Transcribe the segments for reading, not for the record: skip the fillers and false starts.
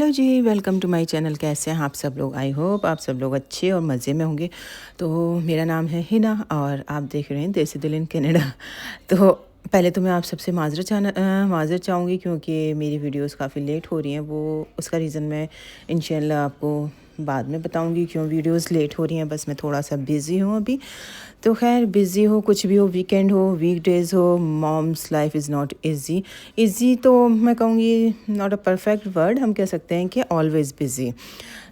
Hello ji, welcome to my channel. कैसे हैं आप सब लोग? आई होप आप सब लोग अच्छे और मज़े में होंगे। तो मेरा नाम है हिना और आप देख रहे हैं देसी दिल इन कनाडा। तो पहले तो मैं आप सबसे माज़रत चाहूँगी क्योंकि मेरी वीडियोस काफ़ी लेट हो रही हैं। वो उसका रीज़न मैं इंशाल्लाह आपको बाद में बताऊँगी क्यों वीडियोस लेट हो रही हैं। बस मैं थोड़ा सा बिज़ी हूँ अभी। तो खैर बिज़ी हो, कुछ भी हो, वीकेंड हो, वीकडेज़ हो, mom's life is not easy. Easy तो मैं कहूँगी नॉट अ परफेक्ट वर्ड, हम कह सकते हैं कि ऑलवेज़ बिज़ी।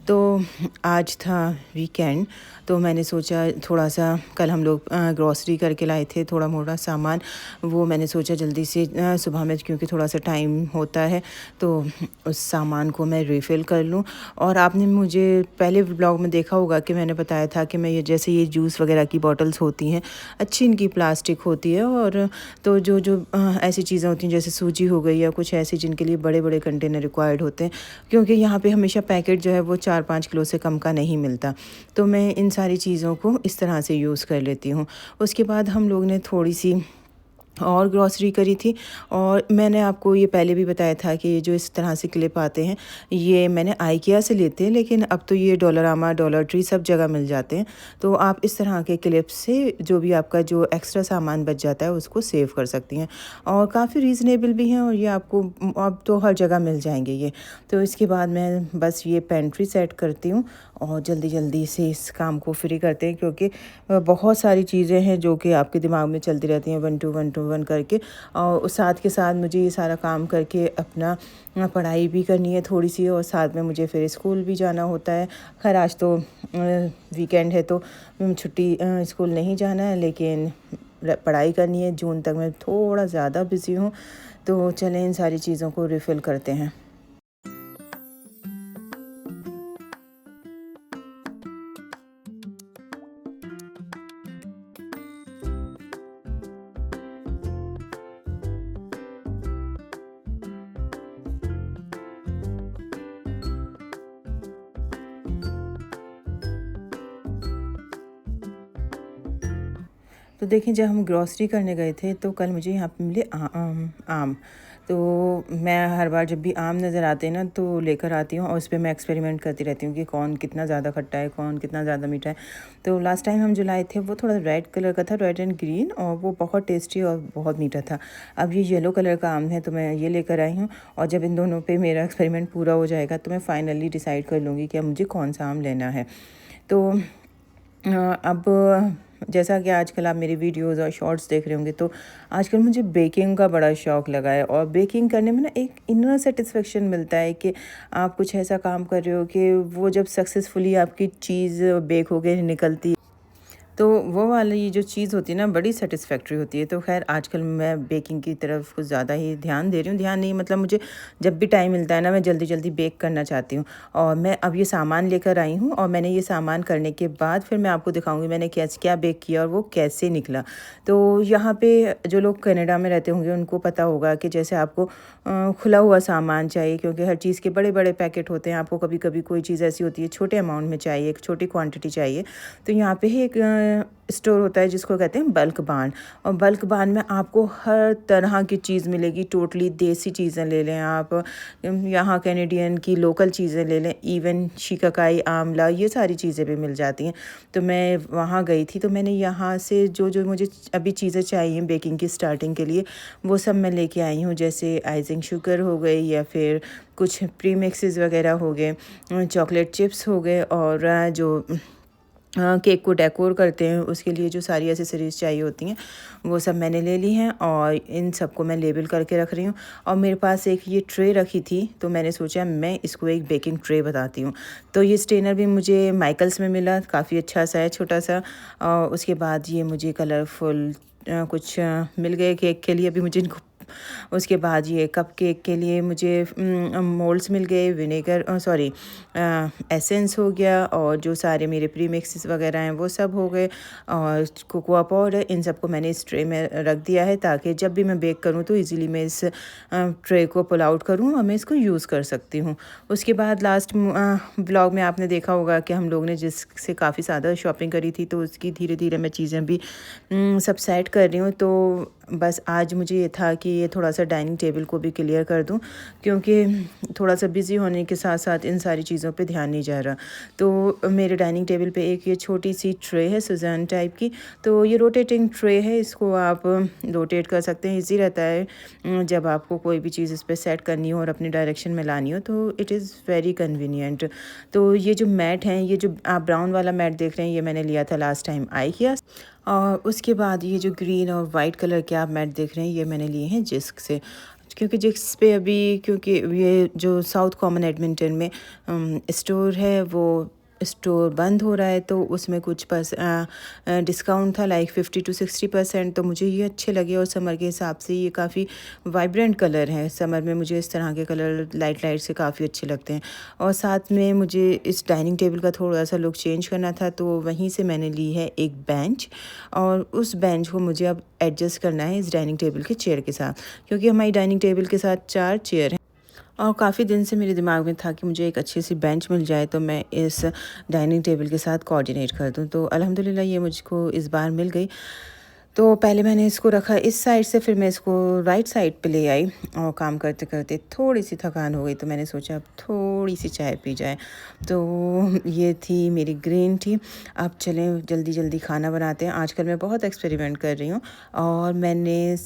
तो आज था वीकेंड, तो मैंने सोचा थोड़ा सा, कल हम लोग ग्रॉसरी करके लाए थे थोड़ा मोटा सामान। वो मैंने सोचा जल्दी से सुबह में, क्योंकि थोड़ा सा टाइम होता है, तो उस सामान को मैं रिफ़िल कर लूँ। और आपने मुझे पहले व्लॉग में देखा होगा कि मैंने बताया था कि मैं ये जैसे ये जूस वगैरह की बॉटल्स होती हैं, अच्छी इनकी प्लास्टिक होती है। और तो जो जो ऐसी चीज़ें होती हैं जैसे सूजी हो गई या कुछ ऐसी जिनके लिए बड़े बड़े कंटेनर रिक्वायर्ड होते हैं, क्योंकि यहाँ पे हमेशा पैकेट जो है वो 4-5 किलो से कम का नहीं मिलता। तो मैं इन सारी चीज़ों को इस तरह से यूज़ कर लेती हूँ। उसके बाद हम लोग ने थोड़ी सी और ग्रॉसरी करी थी। और मैंने आपको ये पहले भी बताया था कि ये जो इस तरह से क्लिप आते हैं, ये मैंने आइकिया से लेते हैं, लेकिन अब तो ये डॉलरामा, डॉलर ट्री सब जगह मिल जाते हैं। तो आप इस तरह के क्लिप से जो भी आपका जो एक्स्ट्रा सामान बच जाता है उसको सेव कर सकती हैं, और काफ़ी रीज़नेबल भी हैं, और ये आपको अब तो हर जगह मिल जाएंगे ये। तो इसके बाद मैं बस ये पेंट्री सेट करती हूँ और जल्दी जल्दी से इस काम को फ्री करते हैं, क्योंकि बहुत सारी चीज़ें हैं जो कि आपके दिमाग में चलती रहती हैं, वन टू वन करके। और उस साथ के साथ मुझे ये सारा काम करके अपना पढ़ाई भी करनी है थोड़ी सी, और साथ में मुझे फिर स्कूल भी जाना होता है। खैर आज तो वीकेंड है तो छुट्टी, स्कूल नहीं जाना है, लेकिन पढ़ाई करनी है। जून तक मैं थोड़ा ज़्यादा बिज़ी हूँ। तो चलें इन सारी चीज़ों को रिफ़िल करते हैं। तो देखिए, जब हम ग्रॉसरी करने गए थे तो कल मुझे यहाँ पे मिले आम। तो मैं हर बार जब भी आम नज़र आते हैं ना तो लेकर आती हूँ, और उस पे मैं एक्सपेरिमेंट करती रहती हूँ कि कौन कितना ज़्यादा खट्टा है, कौन कितना ज़्यादा मीठा है। तो लास्ट टाइम हम जो लाए थे वो थोड़ा रेड कलर का था, रेड एंड ग्रीन, और वो बहुत टेस्टी और बहुत मीठा था। अब ये येलो कलर का आम है तो मैं ये लेकर आई हूँ, और जब इन दोनों पे मेरा एक्सपेरिमेंट पूरा हो जाएगा तो मैं फाइनली डिसाइड कर लूँगी कि अब मुझे कौन सा आम लेना है। तो अब जैसा कि आजकल आप मेरी वीडियोस और शॉर्ट्स देख रहे होंगे, तो आजकल मुझे बेकिंग का बड़ा शौक़ लगा है। और बेकिंग करने में ना एक इनर सेटिस्फेक्शन मिलता है कि आप कुछ ऐसा काम कर रहे हो कि वो जब सक्सेसफुली आपकी चीज़ बेक होके निकलती, तो वो वाली ये जो चीज़ होती है ना, बड़ी सेटिस्फैक्ट्री होती है। तो ख़ैर आजकल मैं बेकिंग की तरफ कुछ ज़्यादा ही ध्यान दे रही हूँ। ध्यान नहीं, मतलब मुझे जब भी टाइम मिलता है ना, मैं जल्दी जल्दी बेक करना चाहती हूँ। और मैं अब ये सामान लेकर आई हूँ, और मैंने ये सामान करने के बाद फिर मैं आपको दिखाऊँगी मैंने कैसे क्या बेक किया और वो कैसे निकला। तो यहाँ पे जो लोग कनाडा में रहते होंगे उनको पता होगा कि जैसे आपको खुला हुआ सामान चाहिए, क्योंकि हर चीज़ के बड़े बड़े पैकेट होते हैं। आपको कभी कभी कोई चीज़ ऐसी होती है छोटे अमाउंट में चाहिए, एक छोटी क्वांटिटी चाहिए, तो यहाँ पे ही एक स्टोर होता है जिसको कहते हैं बल्क बार्न। और बल्क बार्न में आपको हर तरह की चीज़ मिलेगी। टोटली देसी चीज़ें ले लें आप, यहाँ कैनेडियन की लोकल चीज़ें ले लें, इवन शिकाकाई, आंवला, ये सारी चीज़ें भी मिल जाती हैं। तो मैं वहाँ गई थी, तो मैंने यहाँ से जो जो मुझे अभी चीज़ें चाहिए बेकिंग की स्टार्टिंग के लिए, वो सब मैं लेके आई हूँ। जैसे आइसिंग शुगर हो गई, या फिर कुछ प्री मिक्सेस वगैरह हो गए, चॉकलेट चिप्स हो गए, और जो केक को डेकोर करते हैं उसके लिए जो सारी एसेसरीज़ चाहिए होती हैं वो सब मैंने ले ली हैं, और इन सबको मैं लेबल करके रख रही हूँ। और मेरे पास एक ये ट्रे रखी थी, तो मैंने सोचा मैं इसको एक बेकिंग ट्रे बताती हूँ। तो ये स्टेनर भी मुझे माइकल्स में मिला, काफ़ी अच्छा सा है, छोटा सा। और उसके बाद ये मुझे कलरफुल कुछ मिल गए केक के लिए, अभी मुझे इनको। उसके बाद ये कप केक के लिए मुझे मोल्ड्स मिल गए, विनेगर सॉरी एसेंस हो गया, और जो सारे मेरे प्री मिक्सेस वगैरह हैं वो सब हो गए, और कोकोआ पाउडर, इन सबको मैंने इस ट्रे में रख दिया है, ताकि जब भी मैं बेक करूँ तो इजीली मैं इस ट्रे को पुल आउट करूँ और मैं इसको यूज़ कर सकती हूँ। उसके बाद लास्ट ब्लॉग में आपने देखा होगा कि हम लोग ने जिससे काफ़ी ज़्यादा शॉपिंग करी थी, तो उसकी धीरे धीरे मैं चीज़ें भी सब सेट कर रही हूँ। तो बस आज मुझे ये था कि ये थोड़ा सा डाइनिंग टेबल को भी क्लियर कर दूं, क्योंकि थोड़ा सा बिज़ी होने के साथ साथ इन सारी चीज़ों पे ध्यान नहीं जा रहा। तो मेरे डाइनिंग टेबल पे एक ये छोटी सी ट्रे है सुजान टाइप की, तो ये रोटेटिंग ट्रे है, इसको आप रोटेट कर सकते हैं। ईजी रहता है जब आपको कोई भी चीज़ इस पर सेट करनी हो और अपनी डायरेक्शन में लानी हो, तो इट इज़ वेरी कन्वीनियंट। तो ये जो मैट हैं, ये जो आप ब्राउन वाला मैट देख रहे हैं, ये मैंने लिया था लास्ट टाइम आई किया। और उसके बाद ये जो ग्रीन और वाइट कलर के आप मैट देख रहे हैं, ये मैंने लिए हैं जिस्क से, क्योंकि जिस्क पे अभी, क्योंकि ये जो साउथ कॉमन एडमिंटन में स्टोर है, वो स्टोर बंद हो रहा है, तो उसमें कुछ डिस्काउंट था, लाइक 50 to 60%। तो मुझे ये अच्छे लगे और समर के हिसाब से ये काफ़ी वाइब्रेंट कलर है। समर में मुझे इस तरह के कलर लाइट लाइट से काफ़ी अच्छे लगते हैं। और साथ में मुझे इस डाइनिंग टेबल का थोड़ा सा लुक चेंज करना था, तो वहीं से मैंने ली है एक बेंच, और उस बेंच को मुझे अब एडजस्ट करना है इस डाइनिंग टेबल के चेयर के साथ, क्योंकि हमारी डाइनिंग टेबल के साथ 4 चेयर हैं। और काफ़ी दिन से मेरे दिमाग में था कि मुझे एक अच्छी सी बेंच मिल जाए तो मैं इस डाइनिंग टेबल के साथ कोऑर्डिनेट कर दूं। तो अल्हम्दुलिल्लाह ये मुझको इस बार मिल गई। तो पहले मैंने इसको रखा इस साइड से, फिर मैं इसको राइट साइड पे ले आई, और काम करते करते थोड़ी सी थकान हो गई, तो मैंने सोचा अब थोड़ी सी चाय पी जाए। तो ये थी मेरी ग्रीन टी। अब चलें जल्दी जल्दी खाना बनाते हैं। आजकल मैं बहुत एक्सपेरिमेंट कर रही हूँ, और मैंने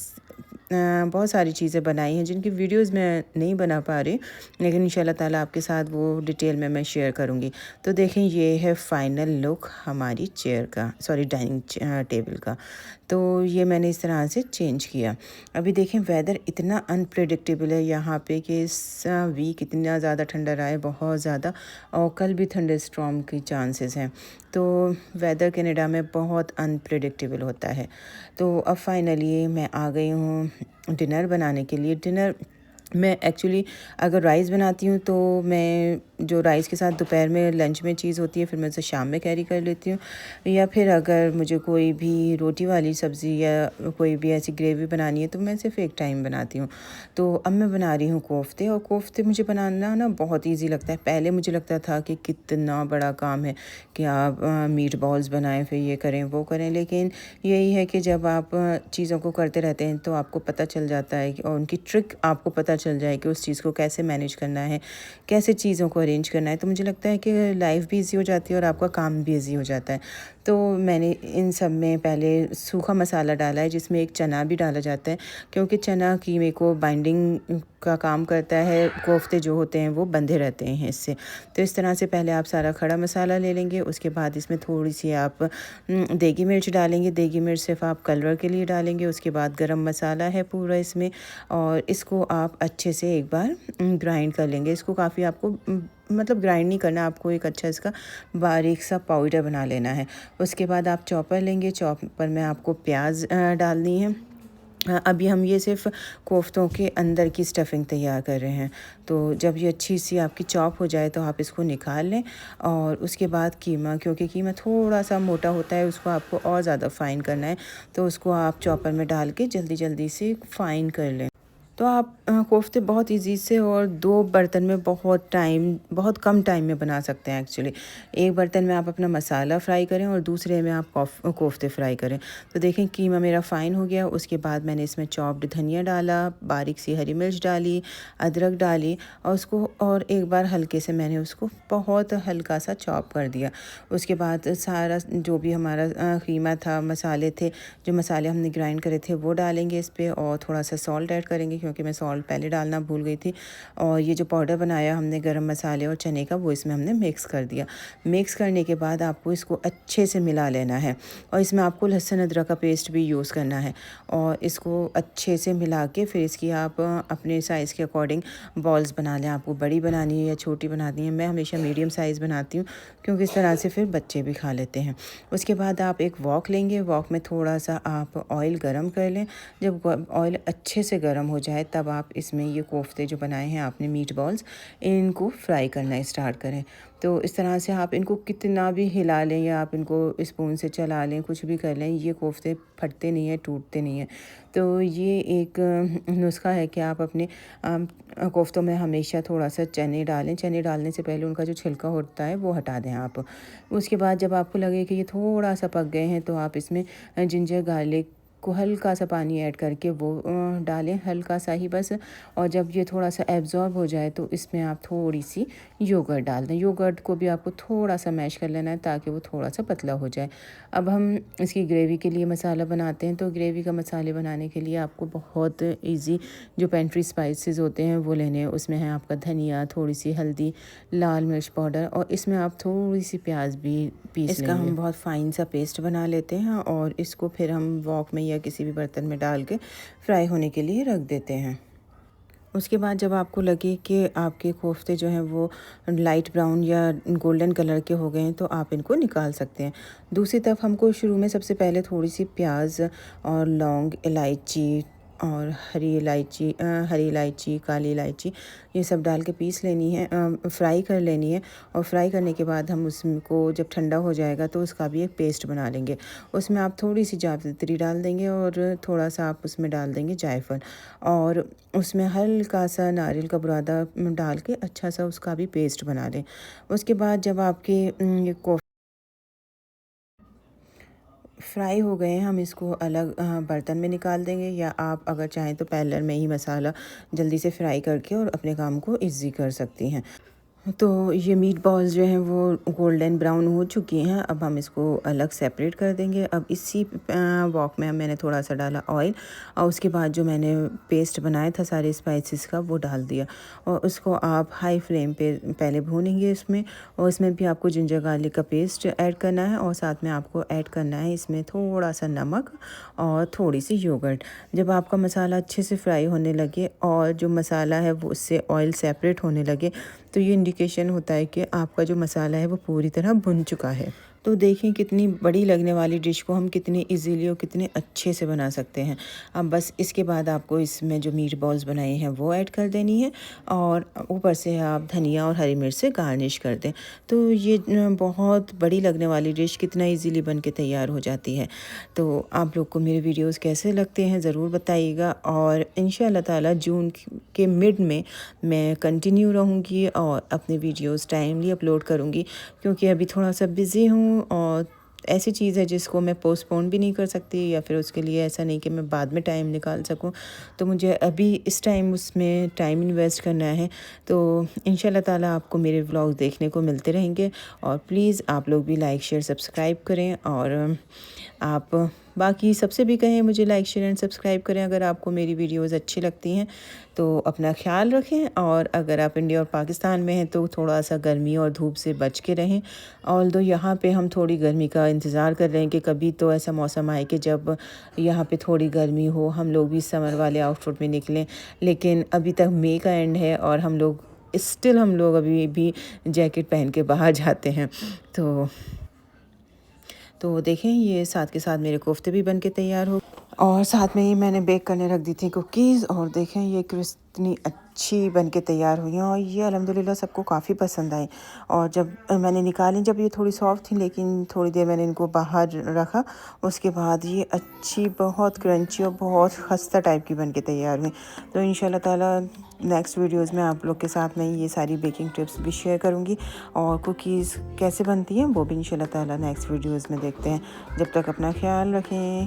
बहुत सारी चीज़ें बनाई हैं जिनकी वीडियोस मैं नहीं बना पा रही, लेकिन इंशाल्लाह ताला आपके साथ वो डिटेल में मैं शेयर करूँगी। तो देखें, ये है फाइनल लुक हमारी चेयर का, सॉरी डाइनिंग टेबल का। तो ये मैंने इस तरह से चेंज किया। अभी देखें, वेदर इतना अनप्रेडिक्टेबल है यहाँ पे कि इस वीक इतना ज़्यादा ठंडा रहा है, बहुत ज़्यादा, और कल भी थंडर स्टॉर्म की चांसेस हैं। तो वेदर कनाडा में बहुत अनप्रेडिक्टेबल होता है। तो अब फाइनली मैं आ गई हूँ डिनर बनाने के लिए। डिनर मैं एक्चुअली अगर राइस बनाती हूँ तो मैं जो राइस के साथ दोपहर में लंच में चीज़ होती है, फिर मैं उसे शाम में कैरी कर लेती हूँ। या फिर अगर मुझे कोई भी रोटी वाली सब्ज़ी या कोई भी ऐसी ग्रेवी बनानी है, तो मैं सिर्फ एक टाइम बनाती हूँ। तो अब मैं बना रही हूँ कोफ्ते, और कोफ्ते मुझे बनाना ना बहुत ईजी लगता है। पहले मुझे लगता था कि कितना बड़ा काम है कि आप मीट बॉल्स बनाएं, फिर ये करें वो करें, लेकिन यही है कि जब आप चीज़ों को करते रहते हैं तो आपको पता चल जाता है और उनकी ट्रिक आपको पता चल जाए कि उस चीज़ को कैसे मैनेज करना है, कैसे चीज़ों को अरेंज करना है। तो मुझे लगता है कि लाइफ भी ईजी हो जाती है और आपका काम भी ईजी हो जाता है। तो मैंने इन सब में पहले सूखा मसाला डाला है, जिसमें एक चना भी डाला जाता है, क्योंकि चना कीमे को बाइंडिंग का काम करता है। कोफ्ते जो होते हैं वो बंधे रहते हैं इससे। तो इस तरह से पहले आप सारा खड़ा मसाला ले लेंगे, उसके बाद इसमें थोड़ी सी आप देगी मिर्च डालेंगे। देगी मिर्च सिर्फ आप कलर के लिए डालेंगे। उसके बाद गरम मसाला है पूरा इसमें, और इसको आप अच्छे से एक बार ग्राइंड कर लेंगे। इसको काफ़ी आपको मतलब ग्राइंड नहीं करना, आपको एक अच्छा इसका बारीक सा पाउडर बना लेना है। उसके बाद आप चॉपर लेंगे, चॉपर में आपको प्याज डालनी है। अभी हम ये सिर्फ कोफ्तों के अंदर की स्टफिंग तैयार कर रहे हैं। तो जब ये अच्छी सी आपकी चॉप हो जाए तो आप इसको निकाल लें। और उसके बाद कीमा, क्योंकि कीमा थोड़ा सा मोटा होता है, उसको आपको और ज़्यादा फ़ाइन करना है, तो उसको आप चॉपर में डाल के जल्दी जल्दी से फ़ाइन कर लें। तो आप कोफ्ते बहुत इजी से और 2 बर्तन में बहुत कम टाइम में बना सकते हैं एक्चुअली। एक बर्तन में आप अपना मसाला फ्राई करें और दूसरे में आप कोफ्ते फ्राई करें। तो देखें कीमा मेरा फ़ाइन हो गया। उसके बाद मैंने इसमें चॉप्ड धनिया डाला, बारीक सी हरी मिर्च डाली, अदरक डाली, और उसको और एक बार हल्के से मैंने उसको बहुत हल्का सा चॉप कर दिया। उसके बाद सारा जो भी हमारा कीमा था, मसाले थे, जो मसाले हमने ग्राइंड करे थे वो डालेंगे इस पर, और थोड़ा सा सॉल्ट ऐड करेंगे, क्योंकि मैं सॉल्ट पहले डालना भूल गई थी। और ये जो पाउडर बनाया हमने गरम मसाले और चने का, वो इसमें हमने मिक्स कर दिया। मिक्स करने के बाद आपको इसको अच्छे से मिला लेना है, और इसमें आपको लहसुन अदरक का पेस्ट भी यूज़ करना है। और इसको अच्छे से मिला के फिर इसकी आप अपने साइज़ के अकॉर्डिंग बॉल्स बना लें। आपको बड़ी बनानी है या छोटी बनानी है, मैं हमेशा मीडियम साइज़ बनाती हूँ, क्योंकि इस तरह से फिर बच्चे भी खा लेते हैं। उसके बाद आप एक वॉक लेंगे, वॉक में थोड़ा सा आप ऑयल गरम कर लें। जब ऑयल अच्छे से गरम हो जाए तब आप इसमें ये कोफ्ते जो बनाए हैं आपने मीट बॉल्स, इनको फ्राई करना स्टार्ट करें। तो इस तरह से आप इनको कितना भी हिला लें या आप इनको स्पून से चला लें, कुछ भी कर लें, ये कोफ्ते फटते नहीं हैं, टूटते नहीं हैं। तो ये एक नुस्खा है कि आप अपने कोफ्तों में हमेशा थोड़ा सा चने डालें। चने डालने से पहले उनका जो छिलका होता है वो हटा दें आप। उसके बाद जब आपको लगे कि ये थोड़ा सा पक गए हैं, तो आप इसमें जिंजर गार्लिक को हल्का सा पानी ऐड करके वो डालें, हल्का सा ही बस। और जब ये थोड़ा सा एब्ज़ॉर्ब हो जाए तो इसमें आप थोड़ी सी योगर्ट डाल दें। योगर्ट को भी आपको थोड़ा सा मैश कर लेना है ताकि वो थोड़ा सा पतला हो जाए। अब हम इसकी ग्रेवी के लिए मसाला बनाते हैं। तो ग्रेवी का मसाले बनाने के लिए आपको बहुत ईजी जो पेंट्री स्पाइसेस होते हैं वो लेने हैं। उसमें है आपका धनिया, थोड़ी सी हल्दी, लाल मिर्च पाउडर, और इसमें आप थोड़ी सी प्याज भी पीस लेंगे। इसका हम बहुत फाइन सा पेस्ट बना लेते हैं और इसको फिर हम वॉक में या किसी भी बर्तन में डाल के फ्राई होने के लिए रख देते हैं। उसके बाद जब आपको लगे कि आपके कोफ्ते जो हैं वो लाइट ब्राउन या गोल्डन कलर के हो गए हैं तो आप इनको निकाल सकते हैं। दूसरी तरफ हमको शुरू में सबसे पहले थोड़ी सी प्याज और लौंग, इलायची और हरी इलायची, काली इलायची, ये सब डाल के पीस लेनी है, फ्राई कर लेनी है। और फ्राई करने के बाद हम उसको जब ठंडा हो जाएगा तो उसका भी एक पेस्ट बना लेंगे। उसमें आप थोड़ी सी जावित्री डाल देंगे और थोड़ा सा आप उसमें डाल देंगे जायफल, और उसमें हल्का सा नारियल का बुरादा डाल के अच्छा सा उसका भी पेस्ट बना लें। उसके बाद जब आपके ये फ्राई हो गए हैं, हम इसको अलग बर्तन में निकाल देंगे, या आप अगर चाहें तो पैरेलल में ही मसाला जल्दी से फ्राई करके और अपने काम को इजी कर सकती हैं। तो ये मीट बॉल्स जो हैं वो गोल्डन ब्राउन हो चुकी हैं। अब हम इसको अलग सेपरेट कर देंगे। अब इसी वॉक में मैंने थोड़ा सा डाला ऑयल, और उसके बाद जो मैंने पेस्ट बनाया था सारे स्पाइसेस का वो डाल दिया, और उसको आप हाई फ्लेम पे पहले भूनेंगे इसमें। और इसमें भी आपको जिंजर गार्लिक का पेस्ट ऐड करना है, और साथ में आपको ऐड करना है इसमें थोड़ा सा नमक और थोड़ी सी योगर्ट। जब आपका मसाला अच्छे से फ्राई होने लगे और जो मसाला है वो उससे ऑयल सेपरेट होने लगे तो ये इंडिकेशन होता है कि आपका जो मसाला है वो पूरी तरह भुन चुका है। तो देखें कितनी बड़ी लगने वाली डिश को हम कितने इजीली और कितने अच्छे से बना सकते हैं। अब बस इसके बाद आपको इसमें जो मीट बॉल्स बनाए हैं वो ऐड कर देनी है, और ऊपर से आप धनिया और हरी मिर्च से गार्निश कर दें। तो ये बहुत बड़ी लगने वाली डिश कितना इजीली बन के तैयार हो जाती है। तो आप लोग को मेरे वीडियोस कैसे लगते हैं ज़रूर बताइएगा, और इंशाल्लाह ताला जून के मिड में मैं कंटिन्यू रहूँगी और अपने वीडियोस टाइमली अपलोड करूँगी, क्योंकि अभी थोड़ा सा बिज़ी हूँ और ऐसी चीज़ है जिसको मैं पोस्टपोन भी नहीं कर सकती, या फिर उसके लिए ऐसा नहीं कि मैं बाद में टाइम निकाल सकूं। तो मुझे अभी इस टाइम उसमें टाइम इन्वेस्ट करना है। तो इंशाल्लाह ताला आपको मेरे व्लॉग देखने को मिलते रहेंगे, और प्लीज़ आप लोग भी लाइक शेयर सब्सक्राइब करें, और आप बाकी सबसे भी कहें मुझे लाइक शेयर एंड सब्सक्राइब करें अगर आपको मेरी वीडियोज़ अच्छी लगती हैं। तो अपना ख्याल रखें, और अगर आप इंडिया और पाकिस्तान में हैं तो थोड़ा सा गर्मी और धूप से बच के रहें। ऑल्दो यहाँ पे हम थोड़ी गर्मी का इंतज़ार कर रहे हैं कि कभी तो ऐसा मौसम आए कि जब यहाँ पे थोड़ी गर्मी हो, हम लोग भी समर वाले आउटफिट में निकलें। लेकिन अभी तक मई का एंड है और हम लोग अभी भी जैकेट पहन के बाहर जाते हैं। तो देखें ये साथ के साथ मेरे कोफ्ते भी बन के तैयार हो, और साथ में ही मैंने बेक करने रख दी थी कुकीज़। और देखें ये कितनी अच्छी बन के तैयार हुई हैं, और ये अल्हम्दुलिल्लाह सबको काफ़ी पसंद आई। और जब मैंने निकाली, जब ये थोड़ी सॉफ्ट थी, लेकिन थोड़ी देर मैंने इनको बाहर रखा, उसके बाद ये अच्छी बहुत क्रंची और बहुत खस्ता टाइप की बन के तैयार हुई। तो इंशाल्लाह ताला नेक्स्ट वीडियोज़ में आप लोग के साथ मैं ये सारी बेकिंग टिप्स भी शेयर करूँगी, और कुकीज़ कैसे बनती हैं वो भी इंशाल्लाह ताला नेक्स्ट वीडियोज़ में देखते हैं। जब तक अपना ख्याल रखें।